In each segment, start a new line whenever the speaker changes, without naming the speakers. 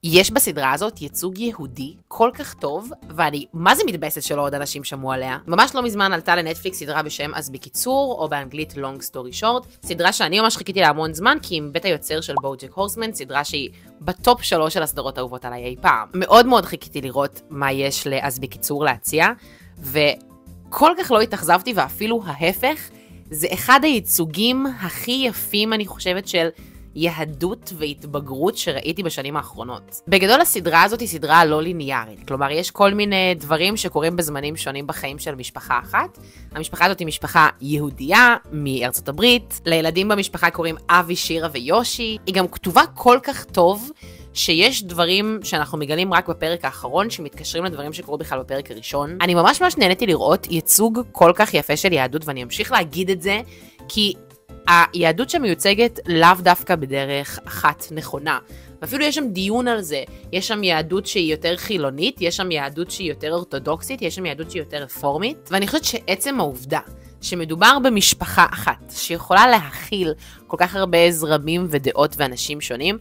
יש בסדרה הזאת ייצוג יהודי כל כך טוב, ואני מה זה מתבאסת שלא עוד אנשים שמעו עליה. ממש לא מזמן עלתה לנטפליקס סדרה בשם אז בקיצור, או באנגלית Long Story Short, סדרה שאני ממש חיכיתי לה המון זמן, כי עם בית היוצר של בוג'ק הורסמן, סדרה שהיא בטופ 3 של הסדרות האהובות עליי אי פעם. מאוד מאוד חיכיתי לראות מה יש לאז בקיצור להציע, וכל כך לא התאכזבתי, ואפילו ההפך, זה אחד הייצוגים הכי יפים, אני חושבת, של יהדות והתבגרות שראיתי בשנים האחרונות. בגדול הסדרה הזאת היא סדרה לא ליניארית, כלומר יש כל מיני דברים שקורים בזמנים שונים בחיים של משפחה אחת. המשפחה הזאת היא משפחה יהודייה מארצות הברית, לילדים במשפחה קוראים אבי, שירה ויושי. היא גם כתובה כל כך טוב שיש דברים שאנחנו מגלים רק בפרק האחרון שמתקשרים לדברים שקורו בכלל בפרק הראשון. אני ממש נהניתי לראות ייצוג כל כך יפה של יהדות, ואני אמשיך להגיד את זה כי היהדות שמיוצגת לאו דווקא בדרך אחת נכונה. ואפילו יש שם דיון על זה. יש שם יהדות שהיא יותר חילונית, יש שם יהדות שהיא יותר אורתודוקסית, יש שם יהדות שהיא יותר רפורמית. ואני חושבת שעצם העובדה שמדובר במשפחה אחת, שיכולה להכיל כל כך הרבה זרמים ודעות ואנשים שונים,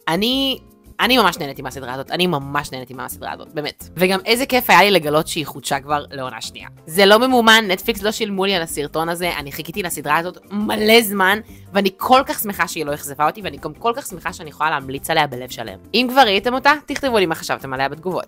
אני ממש נהניתי מהסדרה הזאת, אני ממש נהניתי מהסדרה הזאת, באמת. וגם איזה כיף היה לי לגלות שהיא חודשה כבר לעונה שנייה. זה לא ממומן, נטפליקס לא שילמו לי על הסרטון הזה, אני חיכיתי לסדרה הזאת מלא זמן, ואני כל כך שמחה שהיא לא אכזבה אותי, ואני גם כל כך שמחה שאני יכולה להמליץ עליה בלב שלם. אם כבר ראיתם אותה, תכתבו לי מה חשבתם עליה בתגובות.